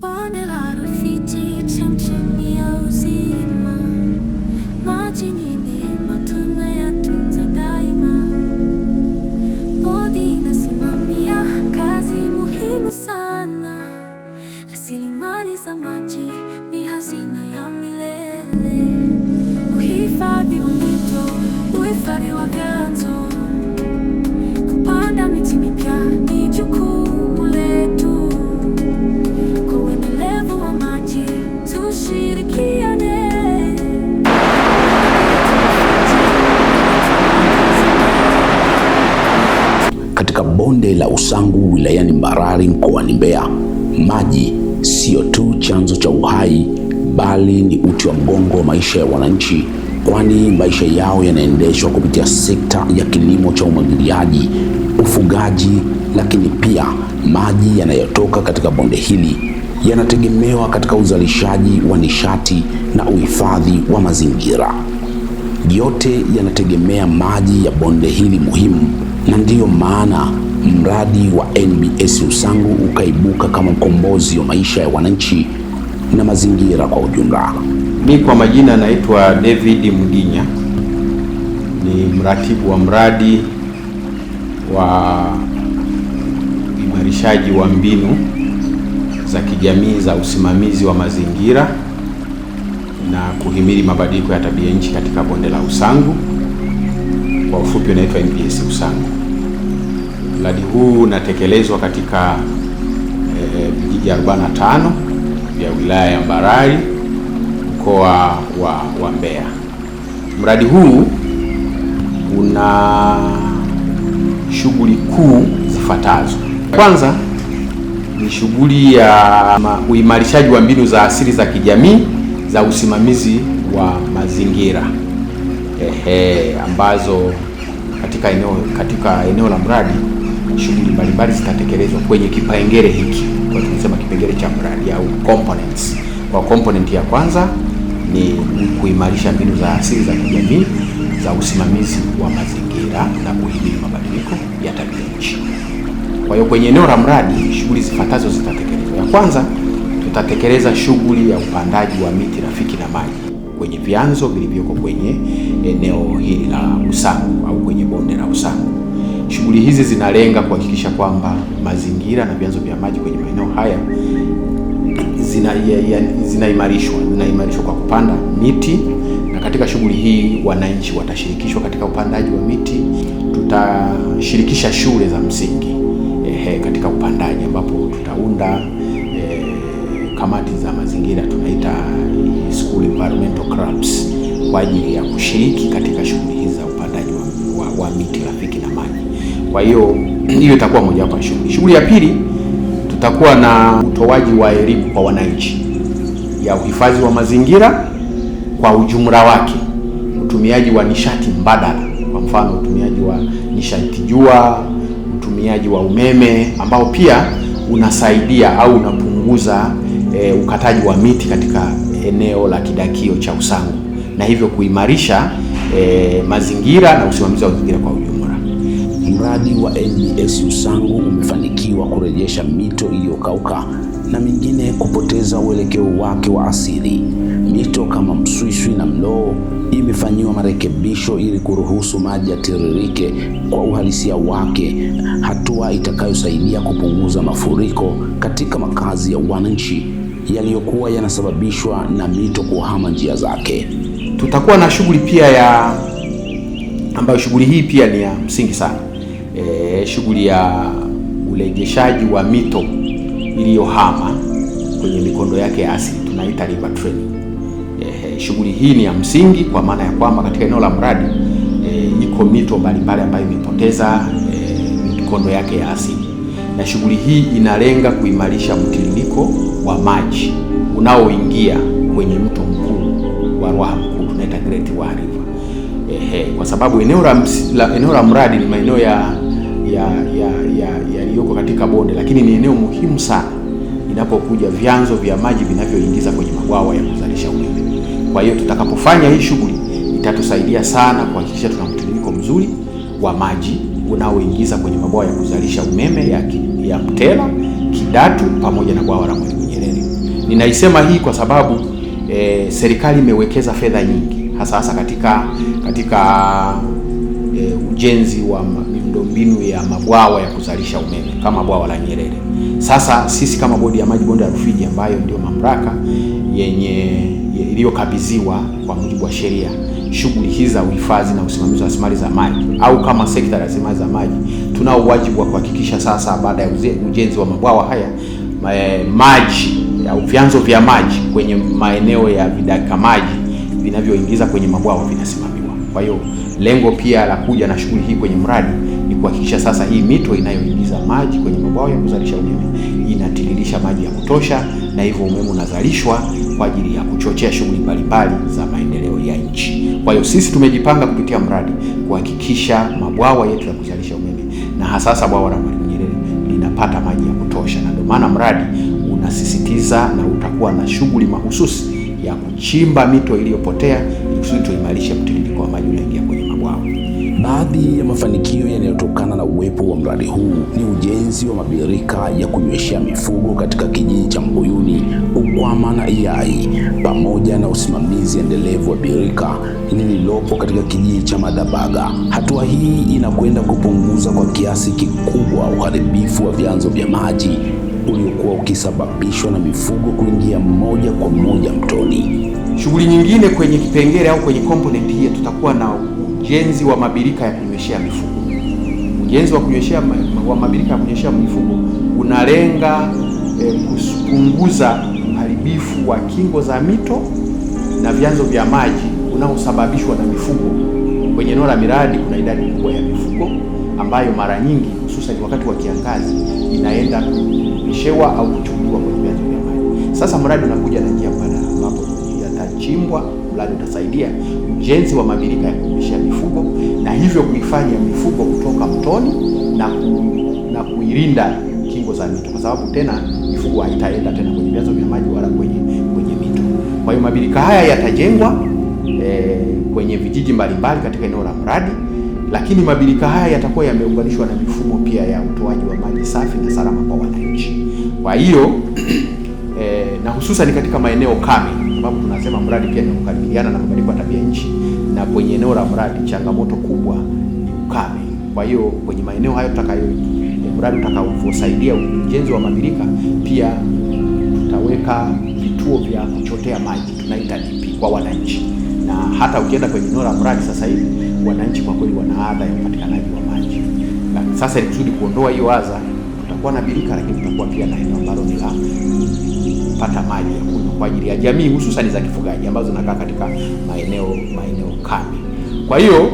Bonde la Rufiji, chemchemi ya uzima, maji ni neema, tunayatunza daima. Bodi inasimamia kazi muhimu sana. Rasilimali za maji ni hazina ya milele. Uhifadhi wa mito, uhifadhi wa vyanzo, kupanda miti mipya ni jukumu letu. Kwa uendelevu wa maji tushirikiane. Katika bonde la Usangu wilayani Mbarali mkoani Mbeya, maji sio tu chanzo cha uhai bali ni uti wa mgongo wa maisha ya wananchi, kwani maisha yao yanaendeshwa kupitia sekta ya kilimo cha umwagiliaji, ufugaji, lakini pia maji yanayotoka katika bonde hili yanategemewa katika uzalishaji wa nishati na uhifadhi wa mazingira. Yote yanategemea maji ya bonde hili muhimu, na ndiyo maana mradi wa NBS Usangu ukaibuka kama mkombozi wa maisha ya wananchi na mazingira kwa ujumla. Mimi kwa majina naitwa David Mginya, ni mratibu wa mradi wa uimarishaji wa mbinu za kijamii za usimamizi wa mazingira na kuhimili mabadiliko ya tabia nchi katika bonde la Usangu, kwa ufupi unaitwa NBS Usangu. Mradi huu unatekelezwa katika vijiji 45 vya wilaya ya Mbarali, mkoa wa Mbeya. Mradi huu una shughuli kuu zifuatazo. Kwanza ni shughuli ya uimarishaji wa mbinu za asili za kijamii za usimamizi wa mazingira ambazo katika eneo la mradi shughuli mbalimbali zitatekelezwa kwenye kipengele hiki, kwa tunasema kipengele cha mradi au components. Kwa component ya kwanza ni kuimarisha mbinu za asili za kijamii za usimamizi wa mazingira na kuhimili mabadiliko ya tabia nchi. Kwa hiyo kwenye eneo la mradi shughuli zifuatazo zitatekelezwa. Ya kwanza, tutatekeleza shughuli ya upandaji wa miti rafiki na maji kwenye vyanzo vilivyoko kwenye eneo hili la Usangu au kwenye bonde la Usangu. Shughuli hizi zinalenga kuhakikisha kwamba mazingira na vyanzo vya maji kwenye maeneo haya zinaimarishwa kwa kupanda miti, na katika shughuli hii wananchi watashirikishwa katika upandaji wa miti. Tutashirikisha shule za msingi katika upandaji, ambapo tutaunda kamati za mazingira, tunaita school environmental clubs, kwa ajili ya kushiriki katika shughuli hizi za upandaji wa miti rafiki na maji. Kwa hiyo itakuwa mojawapo ya shughuli. Shughuli ya pili, tutakuwa na utoaji wa elimu kwa wananchi ya uhifadhi wa mazingira kwa ujumla wake, utumiaji wa nishati mbadala, kwa mfano utumiaji wa nishati jua, utumiaji wa umeme ambao pia unasaidia au unapunguza ukataji wa miti katika eneo la kidakio cha Usangu, na hivyo kuimarisha mazingira na usimamizi wa mazingira kwa ujumla. Mradi wa NBS Usangu umefanikiwa kurejesha mito iliyokauka na mingine kupoteza uelekeo wake wa asili. Mito kama Mswiswi na Mloo imefanyiwa marekebisho ili kuruhusu maji yatiririke kwa uhalisia wake, hatua itakayosaidia kupunguza mafuriko katika makazi ya wananchi yaliyokuwa yanasababishwa na mito kuhama njia zake. Tutakuwa na shughuli pia ambayo shughuli hii pia ni ya msingi sana, shughuli ya urejeshaji wa mito iliyohama kwenye mikondo yake ya asili, tunaita river training. Shughuli hii ni ya msingi kwa maana ya kwamba katika eneo la mradi iko mito mbalimbali ambayo imepoteza mikondo yake ya asili, na shughuli hii inalenga kuimarisha mtiririko wa maji unaoingia kwenye mto mkuu wa Ruaha Mkuu, tunaita Great Ruaha River. Kwa sababu eneo la mradi ni maeneo yaliyoko katika bonde, lakini ni eneo muhimu sana inapokuja vyanzo vya maji vinavyoingiza kwenye mabwawa ya kuzalisha umeme. Kwa hiyo tutakapofanya hii shughuli itatusaidia sana kuhakikisha tuna mtiririko mzuri wa maji unaoingiza kwenye mabwawa ya kuzalisha umeme ya Mtela, Kidatu pamoja na bwawa la Mwalimu Nyerere. Ninaisema hii kwa sababu serikali imewekeza fedha nyingi hasa katika ujenzi wa miundombinu ya mabwawa ya kuzalisha umeme kama bwawa la Nyerere. Sasa sisi kama Bodi ya Maji Bonde la Rufiji, ambayo ndio mamlaka iliyokabidhiwa kwa mujibu wa sheria shughuli hizi za uhifadhi na usimamizi wa rasilimali za maji, au kama sekta ya rasilimali za maji, tunao wajibu wa kuhakikisha sasa baada ya ujenzi wa mabwawa haya maji au vyanzo vya maji kwenye maeneo ya vidaka maji vinavyoingiza kwenye mabwawa vinasimamiwa. Kwa hiyo lengo pia la kuja na shughuli hii kwenye mradi ni kuhakikisha sasa hii mito inayoingiza maji kwenye mabwawa ya kuzalisha umeme inatiririsha maji ya kutosha, na hivyo umeme unazalishwa kwa ajili ya kuchochea shughuli mbalimbali za maendeleo ya nchi. Kwa hiyo sisi tumejipanga kupitia mradi kuhakikisha mabwawa yetu ya kuzalisha umeme na hasa bwawa la Mwalimu Nyerere linapata maji ya kutosha, na ndio maana mradi unasisitiza na utakuwa na shughuli mahususi ya kuchimba mito iliyopotea ili kusudi tuimarishe mtiririko wa maji unaingia kwenye mabwawa. Baadhi ya mafanikio yanayotokana na uwepo wa mradi huu ni ujenzi wa mabirika ya kunyweshea mifugo katika kijiji cha Mbuyuni, Ukwama na Iyai, pamoja na usimamizi endelevu wa birika lililopo katika kijiji cha Madabaga. Hatua hii inakwenda kupunguza kwa kiasi kikubwa uharibifu wa vyanzo vya maji uliokuwa ukisababishwa na mifugo kuingia moja kwa moja mtoni. Shughuli nyingine kwenye kipengele au kwenye component hii tutakuwa na ujenzi wa mabirika ya kunyweshea mifugo. Ujenzi wa mabirika ya kunyweshea mifugo unalenga kupunguza uharibifu wa kingo za mito na vyanzo vya maji unaosababishwa na mifugo. Kwenye eneo la miradi kuna idadi kubwa ya mifugo ambayo mara nyingi hususan wakati wa kiangazi inaenda kunyeshewa au kuchukuliwa kwenye vyanzo vya maji. Sasa mradi unakuja na njia mbadala ambapo yatachimbwa. Mradi utasaidia ujenzi wa mabirika ya kunyweshea mifugo na hivyo kuifanya mifugo kutoka mtoni na kuilinda kingo za mito, kwa sababu tena mifugo haitaenda tena kwenye vyanzo vya maji wala kwenye mito. Kwa hiyo mabirika haya yatajengwa kwenye vijiji mbalimbali katika eneo la mradi, lakini mabirika haya yatakuwa yameunganishwa na mifumo pia ya utoaji wa maji safi na salama kwa wananchi. Kwa hiyo na hususan katika maeneo kame, sababu tunasema mradi pia ni kukabiliana na mabadiliko ya tabia nchi, na kwenye eneo la mradi changamoto kubwa ni ukame. Kwa hiyo kwenye maeneo hayo mradi utakaosaidia ujenzi wa mabirika, pia tutaweka vituo vya kuchotea maji, tunaita DP kwa wananchi. Na hata ukienda kwenye eneo la mradi sasa hivi wananchi kwa kweli wana adha ya upatikanaji wa maji. Sasa ili kusudi kuondoa hiyo adha, tutakuwa na birika, lakini tutakuwa pia na eneo ambalo ni la kupata maji ya kunywa kwa ajili ya jamii hususan za kifugaji ambazo zinakaa katika maeneo kame. Kwa hiyo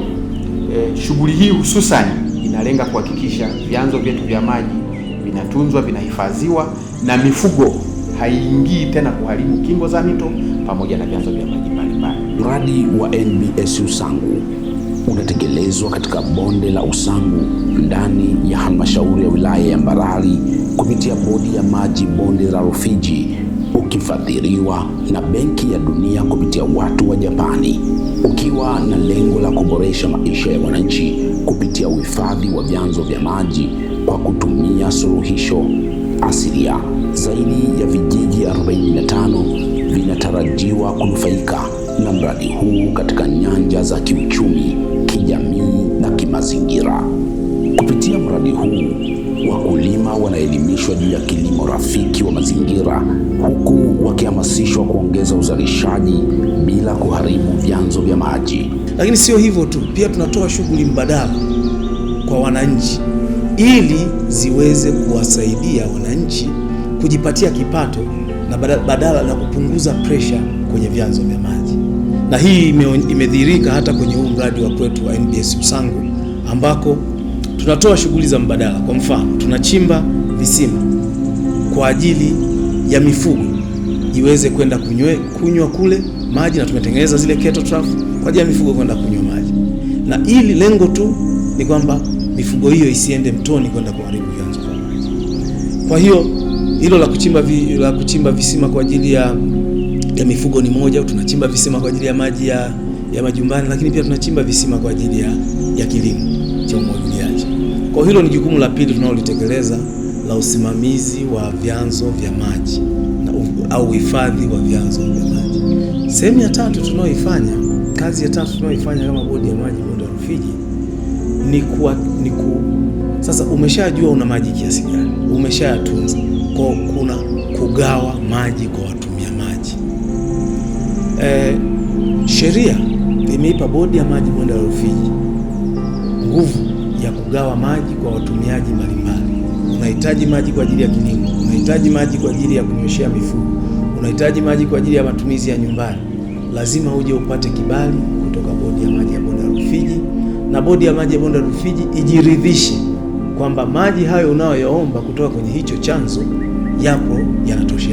shughuli hii hususan inalenga kuhakikisha vyanzo vyetu vya maji vinatunzwa, vinahifadhiwa na mifugo haiingii tena kuharibu kingo za mito pamoja na vyanzo vya maji mbalimbali. Mradi wa NBS Usangu unatekelezwa katika bonde la Usangu ndani ya halmashauri ya wilaya ya Mbarali kupitia Bodi ya Maji Bonde la Rufiji, ukifadhiliwa na Benki ya Dunia kupitia watu wa Japani, ukiwa na lengo la kuboresha maisha ya wananchi kupitia uhifadhi wa vyanzo vya maji kwa kutumia suluhisho asilia. Zaidi ya vijiji 45 vinatarajiwa kunufaika na mradi huu katika nyanja za kiuchumi, kijamii na kimazingira. Kupitia mradi huu, wakulima wanaelimishwa juu ya kilimo rafiki wa mazingira, huku wakihamasishwa kuongeza uzalishaji bila kuharibu vyanzo vya maji. Lakini sio hivyo tu, pia tunatoa shughuli mbadala kwa wananchi ili ziweze kuwasaidia wananchi kujipatia kipato na badala na kupunguza pressure kwenye vyanzo vya maji. Na hii imedhihirika hata kwenye huu mradi wa kwetu wa NBS Usangu, ambako tunatoa shughuli za mbadala. Kwa mfano, tunachimba visima kwa ajili ya mifugo iweze kwenda kunywa kule maji, na tumetengeneza zile kettle trough kwa ajili ya mifugo kwenda kunywa maji, na ili lengo tu ni kwamba mifugo hiyo isiende mtoni kwenda kuharibu vyanzo vya maji. Kwa hiyo hilo la kuchimba visima kwa ajili ya mifugo ni moja. Tunachimba visima kwa ajili ya maji ya majumbani, lakini pia tunachimba visima kwa ajili ya kilimo cha umwagiliaji. Kwa hilo ni jukumu la pili tunalolitekeleza la usimamizi wa vyanzo vya maji au uhifadhi wa vyanzo vya maji. Sehemu ya tatu tunayoifanya, kazi ya tatu tunayoifanya kama bodi ya maji bonde la Rufiji sasa umeshajua una maji kiasi gani, umeshayatunza, kwa kuna kugawa maji kwa watumia maji. Sheria imeipa bodi ya maji bonde la Rufiji nguvu ya kugawa maji kwa watumiaji mbalimbali. Unahitaji maji kwa ajili ya kilimo, unahitaji maji kwa ajili ya kunyweshea mifugo, unahitaji maji kwa ajili ya matumizi ya nyumbani, lazima uje upate kibali kutoka bodi ya maji ya bonde la Rufiji, na bodi ya maji ya bonde la Rufiji ijiridhishe kwamba maji hayo unayoyaomba kutoka kwenye hicho chanzo yapo yanatosha.